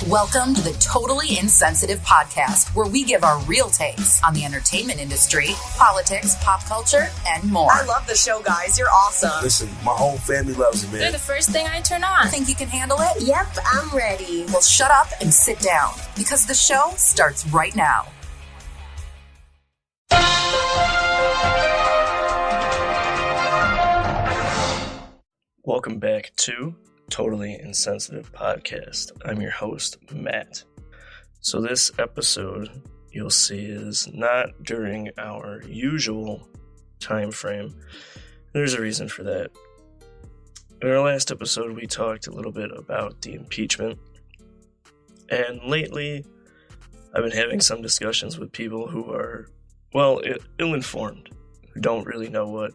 Welcome to the Totally Insensitive podcast, where we give our real takes on the entertainment industry, politics, pop culture, and more. I love the show, guys. You're awesome. Listen, my whole family loves it, man. They're the first thing I turn on. Think you can handle it? Yep, I'm ready. Well, shut up and sit down, because the show starts right now. Welcome back to Totally Insensitive Podcast. I'm your host, Matt. So this episode, you'll see, is not during our usual time frame. There's a reason for that. In our last episode, we talked a little bit about the impeachment. And lately, I've been having some discussions with people who are, well, ill-informed, who don't really know what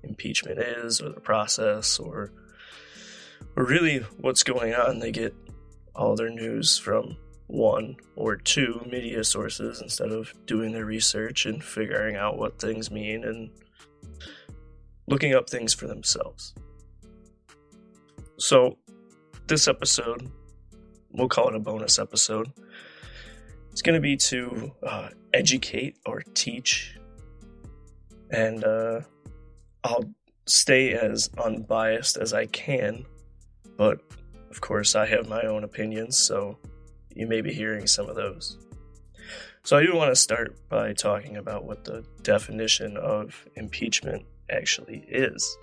impeachment is, or the process, or really what's going on. They get all their news from one or two media sources instead of doing their research and figuring out what things mean and looking up things for themselves. So this episode, we'll call it a bonus episode. It's going to be to educate or teach, and I'll stay as unbiased as I can, but of course I have my own opinions, so you may be hearing some of those. So I do want to start by talking about what the definition of impeachment actually is.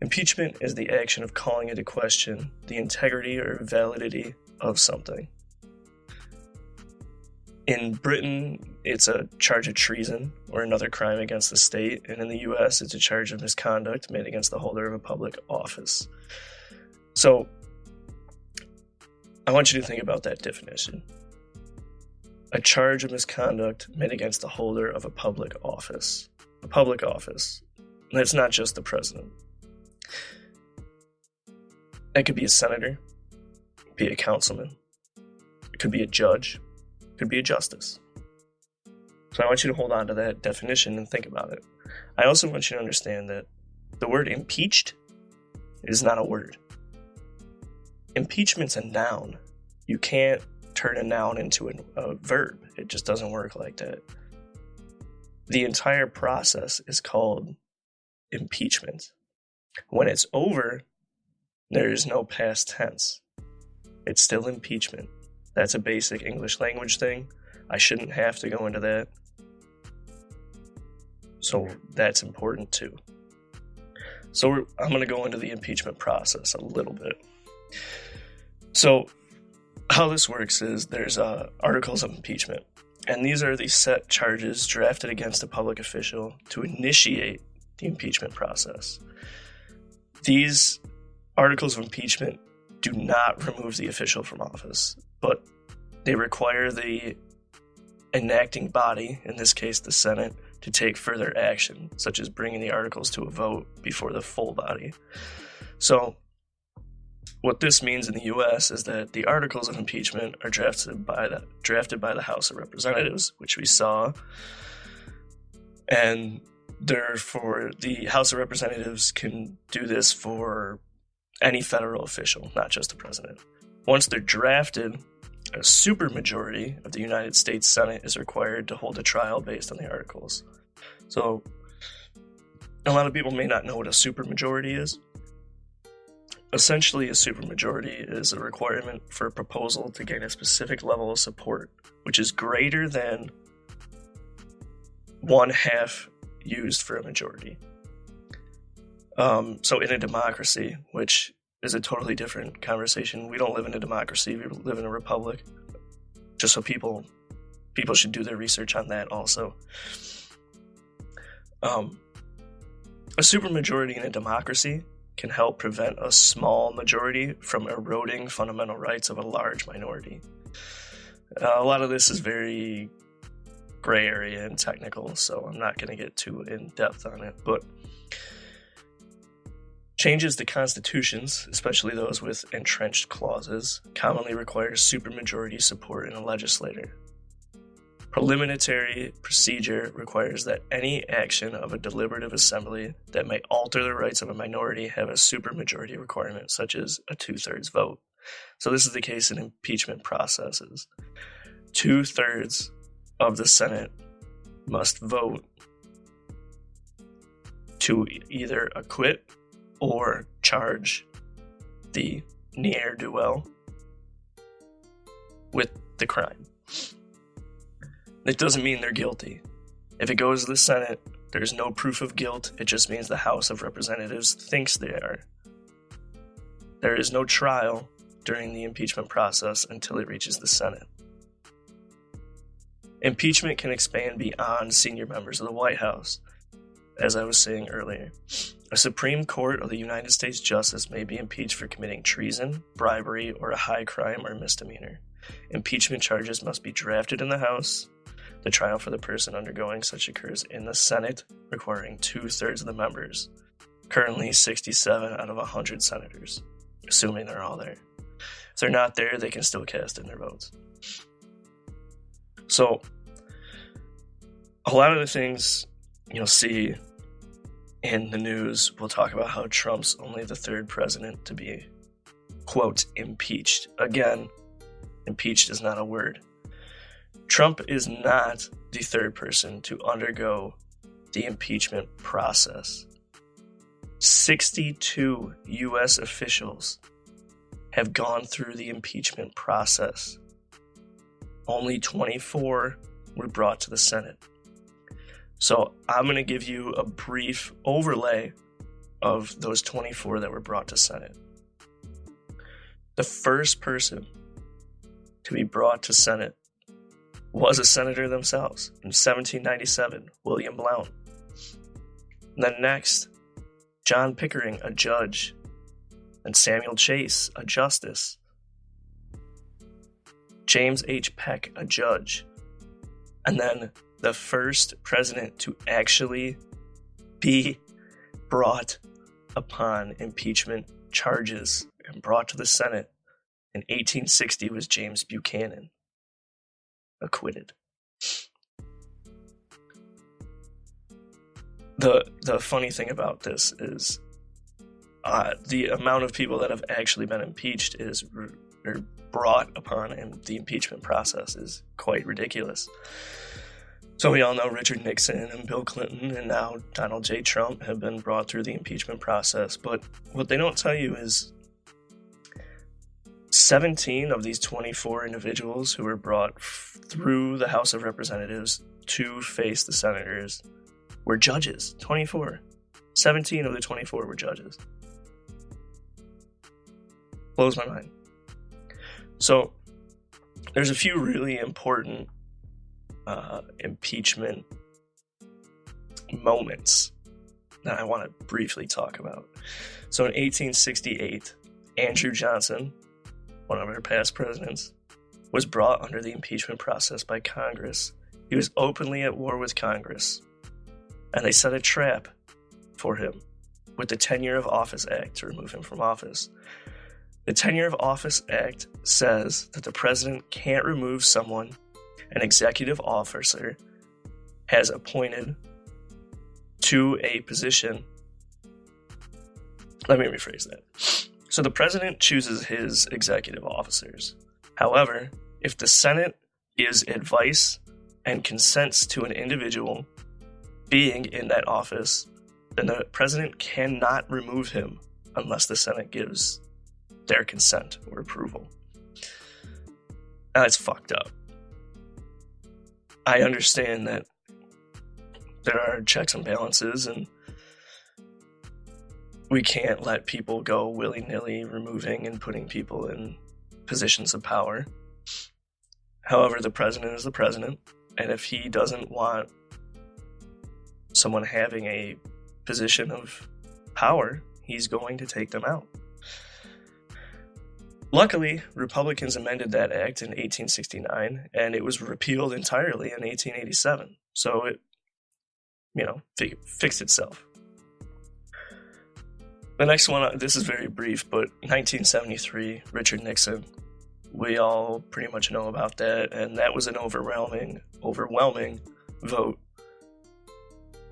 Impeachment is the action of calling into question the integrity or validity of something. In Britain, it's a charge of treason or another crime against the state, and in the US, it's a charge of misconduct made against the holder of a public office. So, I want you to think about that definition. A charge of misconduct made against the holder of a public office. A public office. That's not just the president. That could be a senator, be a councilman, it could be a judge, could be a justice. So I want you to hold on to that definition and think about it. I also want you to understand that the word impeached is not a word. Impeachment's a noun. You can't turn a noun into a verb. It just doesn't work like that. The entire process is called impeachment. When it's over, there is no past tense. It's still impeachment. That's a basic English language thing. I shouldn't have to go into that. So that's important too. So I'm going to go into the impeachment process a little bit. So how this works is there's articles of impeachment. And these are the set charges drafted against a public official to initiate the impeachment process. These articles of impeachment do not remove the official from office, but they require the enacting body, in this case the Senate, to take further action, such as bringing the articles to a vote before the full body. So, what this means in the U.S. is that the articles of impeachment are drafted by the House of Representatives, which we saw, and therefore the House of Representatives can do this for any federal official, not just the president. Once they're drafted, a supermajority of the United States Senate is required to hold a trial based on the articles. So, a lot of people may not know what a supermajority is. Essentially, a supermajority is a requirement for a proposal to gain a specific level of support, which is greater than 1/2 used for a majority. So in a democracy, which is a totally different conversation, we don't live in a democracy, we live in a republic. Just so people should do their research on that also. A supermajority in a democracy can help prevent a small majority from eroding fundamental rights of a large minority. A lot of this is very gray area and technical, so I'm not going to get too in-depth on it, but changes to constitutions, especially those with entrenched clauses, commonly require supermajority support in a legislature. Preliminary procedure requires that any action of a deliberative assembly that may alter the rights of a minority have a supermajority requirement, such as a 2/3 vote. So this is the case in impeachment processes. 2/3 of the Senate must vote to either acquit or charge the ne'er-do-well with the crime. It doesn't mean they're guilty. If it goes to the Senate, there's no proof of guilt. It just means the House of Representatives thinks they are. There is no trial during the impeachment process until it reaches the Senate. Impeachment can expand beyond senior members of the White House. As I was saying earlier, a Supreme Court of the United States justice may be impeached for committing treason, bribery, or a high crime or misdemeanor. Impeachment charges must be drafted in the House. The trial for the person undergoing such occurs in the Senate, requiring 2/3 of the members, currently 67 out of 100 senators, assuming they're all there. If they're not there, they can still cast in their votes. So, a lot of the things you'll see in the news will talk about how Trump's only the third president to be, quote, impeached. Again, impeached is not a word. Trump is not the third person to undergo the impeachment process. 62 U.S. officials have gone through the impeachment process. Only 24 were brought to the Senate. So I'm going to give you a brief overlay of those 24 that were brought to Senate. The first person to be brought to Senate was a senator themselves in 1797, William Blount. And then next, John Pickering, a judge, and Samuel Chase, a justice. James H. Peck, a judge. And then the first president to actually be brought upon impeachment charges and brought to the Senate in 1860 was James Buchanan, acquitted. The funny thing about this is the amount of people that have actually been impeached or brought upon in the impeachment process is quite ridiculous. So we all know Richard Nixon and Bill Clinton and now Donald J. Trump have been brought through the impeachment process. But what they don't tell you is 17 of these 24 individuals who were brought through the House of Representatives to face the senators were judges. 24. 17 of the 24 were judges. Blows my mind. So there's a few really important impeachment moments that I want to briefly talk about. So in 1868, Andrew Johnson, one of our past presidents, was brought under the impeachment process by Congress. He was openly at war with Congress, and they set a trap for him with the Tenure of Office Act to remove him from office. The Tenure of Office Act says that the president can't remove someone an executive officer has appointed to a position. Let me rephrase that. So the president chooses his executive officers. However, if the Senate gives advice and consents to an individual being in that office, then the president cannot remove him unless the Senate gives their consent or approval. That's fucked up. I understand that there are checks and balances, and we can't let people go willy-nilly removing and putting people in positions of power. However, the president is the president, and if he doesn't want someone having a position of power, he's going to take them out. Luckily, Republicans amended that act in 1869, and it was repealed entirely in 1887. So it, fixed itself. The next one, this is very brief, but 1973, Richard Nixon. We all pretty much know about that, and that was an overwhelming vote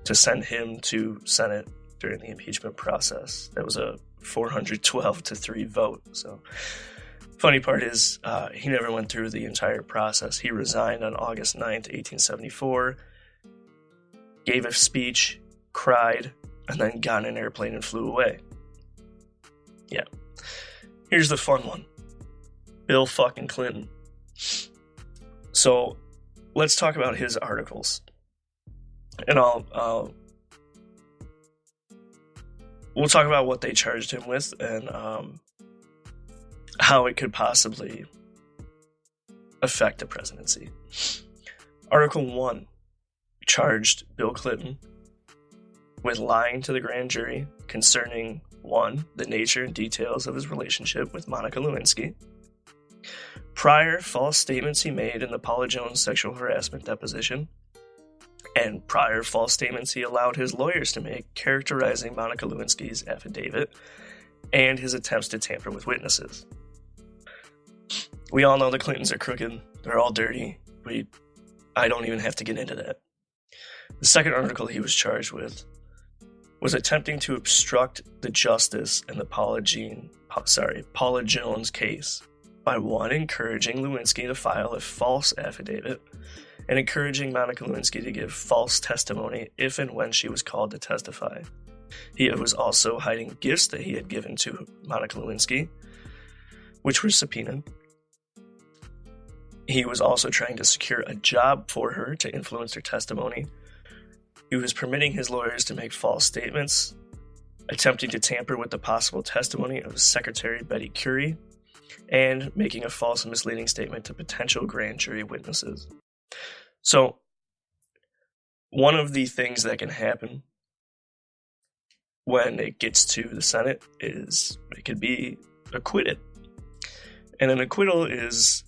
to send him to Senate during the impeachment process. That was a 412-3 vote. So Funny part is he never went through the entire process. He resigned on August 9th, 1874, gave a speech, cried, and then got in an airplane and flew away. Yeah. Here's the fun one. Bill fucking Clinton. So, let's talk about his articles. And we'll talk about what they charged him with and how it could possibly affect the presidency. Article 1 charged Bill Clinton with lying to the grand jury concerning 1, the nature and details of his relationship with Monica Lewinsky, prior false statements he made in the Paula Jones sexual harassment deposition, and prior false statements he allowed his lawyers to make characterizing Monica Lewinsky's affidavit and his attempts to tamper with witnesses. We all know the Clintons are crooked. They're all dirty. I don't even have to get into that. The second article he was charged with was attempting to obstruct the justice in the Paula Jones case by 1, encouraging Lewinsky to file a false affidavit and encouraging Monica Lewinsky to give false testimony if and when she was called to testify. He was also hiding gifts that he had given to Monica Lewinsky, which were subpoenaed. He was also trying to secure a job for her to influence her testimony. He was permitting his lawyers to make false statements, attempting to tamper with the possible testimony of Secretary Betty Curie, and making a false and misleading statement to potential grand jury witnesses. So, one of the things that can happen when it gets to the Senate is it could be acquitted. And an acquittal is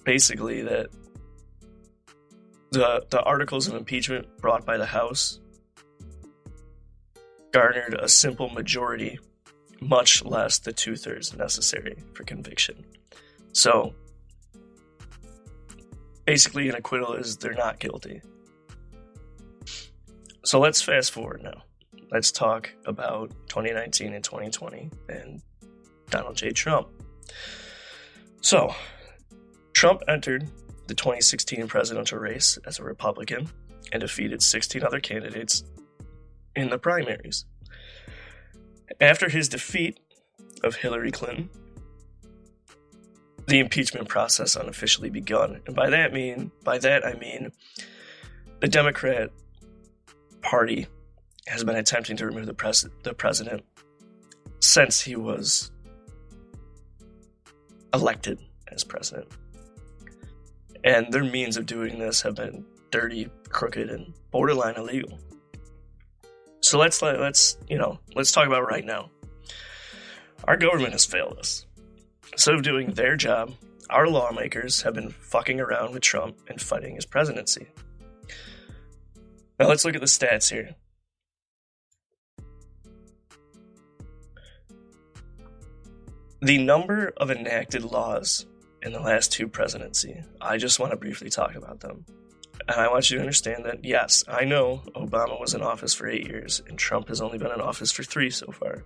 basically that the articles of impeachment brought by the House garnered a simple majority, much less the 2/3 necessary for conviction. So, basically an acquittal is they're not guilty. So let's fast forward now. Let's talk about 2019 and 2020 and Donald J. Trump. So, Trump entered the 2016 presidential race as a Republican and defeated 16 other candidates in the primaries. After his defeat of Hillary Clinton, the impeachment process unofficially begun. And by that I mean the Democrat Party has been attempting to remove the president since he was elected as president. And their means of doing this have been dirty, crooked, and borderline illegal. So let's talk about right now. Our government has failed us. Instead of doing their job, our lawmakers have been fucking around with Trump and fighting his presidency. Now let's look at the stats here. The number of enacted laws in the last 2 presidencies, I just want to briefly talk about them. And I want you to understand that, yes, I know Obama was in office for 8 years, and Trump has only been in office for 3 so far.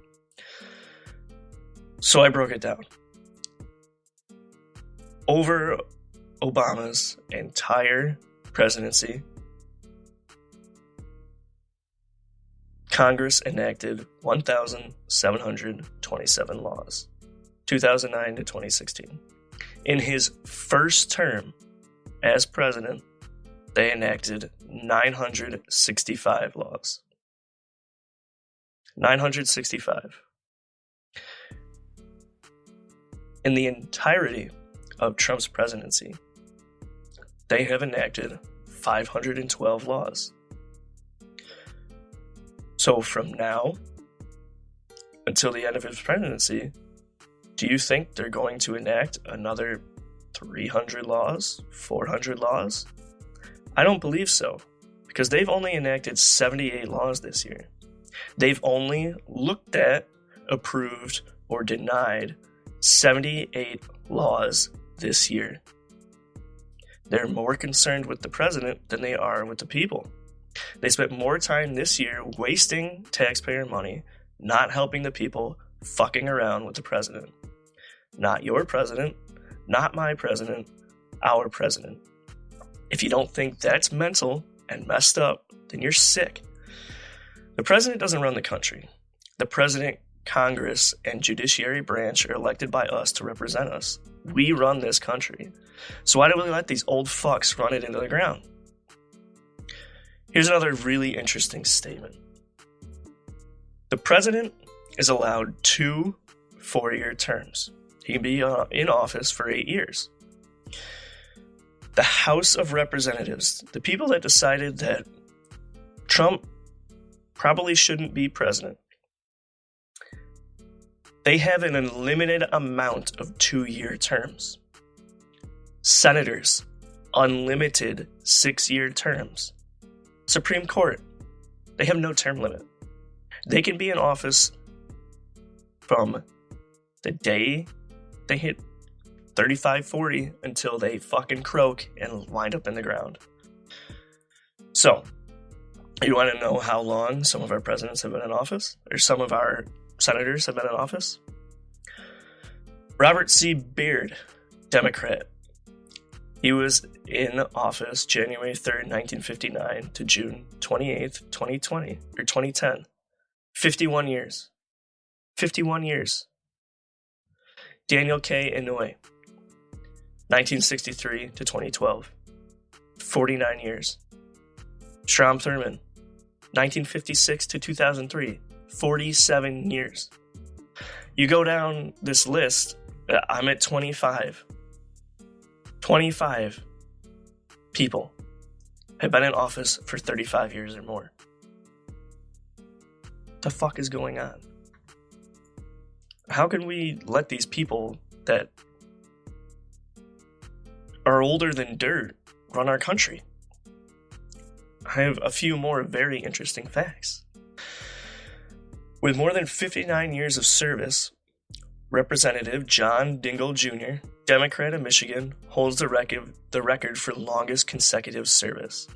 So I broke it down. Over Obama's entire presidency, Congress enacted 1,727 laws, 2009 to 2016. In his first term as president, they enacted 965 laws. 965. In the entirety of Trump's presidency, they have enacted 512 laws. So from now until the end of his presidency, do you think they're going to enact another 300 laws, 400 laws? I don't believe so, because they've only enacted 78 laws this year. They've only looked at, approved, or denied 78 laws this year. They're more concerned with the president than they are with the people. They spent more time this year wasting taxpayer money, not helping the people, fucking around with the president. Not your president, Not my president, our president. If you don't think that's mental and messed up, then you're sick. The president doesn't run the country. The president, Congress, and judiciary branch are elected by us to represent us. We run this country. So why do we let these old fucks run it into the ground? Here's another really interesting statement. The president is allowed 2 4-year terms. He can be in office for 8 years. The House of Representatives, the people that decided that Trump probably shouldn't be president, they have an unlimited amount of 2-year terms. Senators, unlimited 6-year terms. Supreme Court, they have no term limit. They can be in office from the day they hit 35, 40 until they fucking croak and wind up in the ground. So, you want to know how long some of our presidents have been in office? Or some of our senators have been in office? Robert C. Byrd, Democrat. He was in office January 3rd, 1959 to June 28th, 2010. 51 years. 51 years. Daniel K. Inouye, 1963 to 2012. 49 years. Strom Thurmond, 1956 to 2003. 47 years. You go down this list, I'm at 25. 25 people have been in office for 35 years or more. What the fuck is going on? How can we let these people that are older than dirt run our country? I have a few more very interesting facts. With more than 59 years of service, Representative John Dingell Jr., Democrat of Michigan, holds the record for longest consecutive service.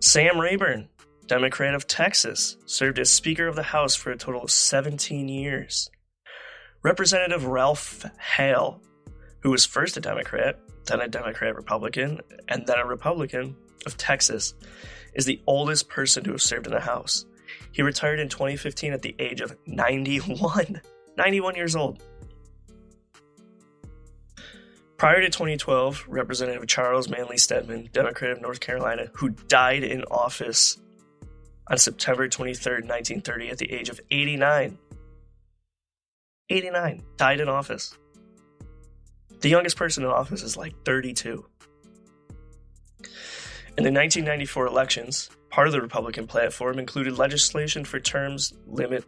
Sam Rayburn, Democrat of Texas, served as Speaker of the House for a total of 17 years. Representative Ralph Hale, who was first a Democrat, then a Democrat-Republican, and then a Republican of Texas, is the oldest person to have served in the House. He retired in 2015 at the age of 91. 91 years old. Prior to 2012, Representative Charles Manley Stedman, Democrat of North Carolina, who died in office on September 23rd, 1930 at the age of 89. 89. Died in office. The youngest person in office is like 32. In the 1994 elections, part of the Republican platform included legislation for terms limit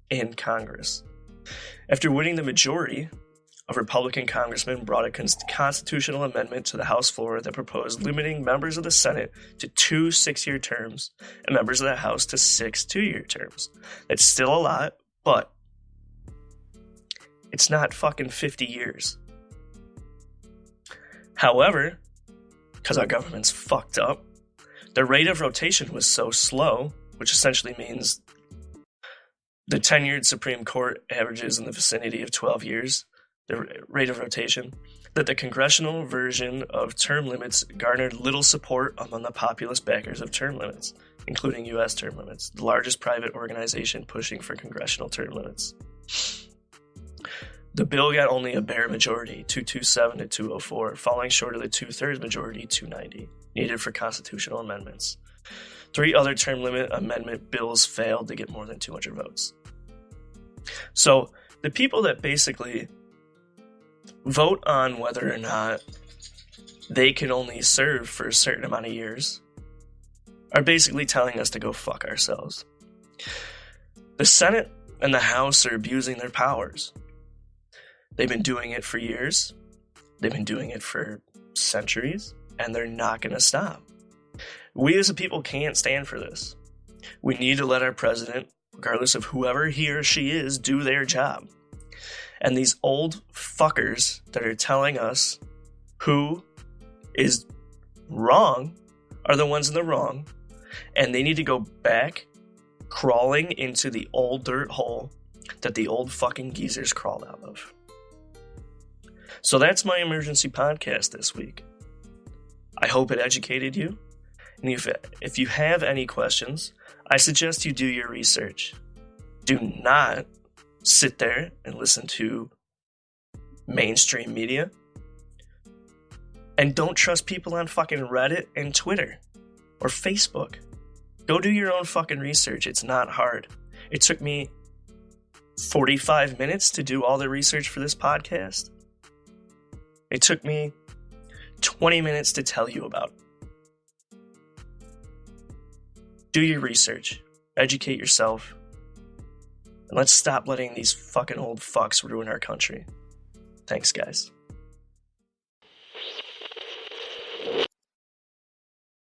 in Congress. After winning the majority, a Republican congressman brought a constitutional amendment to the House floor that proposed limiting members of the Senate to 2 6-year terms and members of the House to 6 2-year terms. That's still a lot, but it's not fucking 50 years. However, because our government's fucked up, the rate of rotation was so slow, which essentially means the tenured Supreme Court averages in the vicinity of 12 years, the rate of rotation, that the congressional version of term limits garnered little support among the populist backers of term limits, including U.S. term limits, the largest private organization pushing for congressional term limits. The bill got only a bare majority, 227 to 204, falling short of the 2/3 majority, 290, needed for constitutional amendments. 3 other term limit amendment bills failed to get more than 200 votes. So the people that basically vote on whether or not they can only serve for a certain amount of years are basically telling us to go fuck ourselves. The Senate and the House are abusing their powers. They've been doing it for years. They've been doing it for centuries, and they're not going to stop. We as a people can't stand for this. We need to let our president, regardless of whoever he or she is, do their job. And these old fuckers that are telling us who is wrong are the ones in the wrong, and they need to go back crawling into the old dirt hole that the old fucking geezers crawled out of. So that's my emergency podcast this week. I hope it educated you. And if you have any questions, I suggest you do your research. Do not sit there and listen to mainstream media. And don't trust people on fucking Reddit and Twitter or Facebook. Go do your own fucking research. It's not hard. It took me 45 minutes to do all the research for this podcast. It took me 20 minutes to tell you about it. Do your research. Educate yourself. And let's stop letting these fucking old fucks ruin our country. Thanks, guys.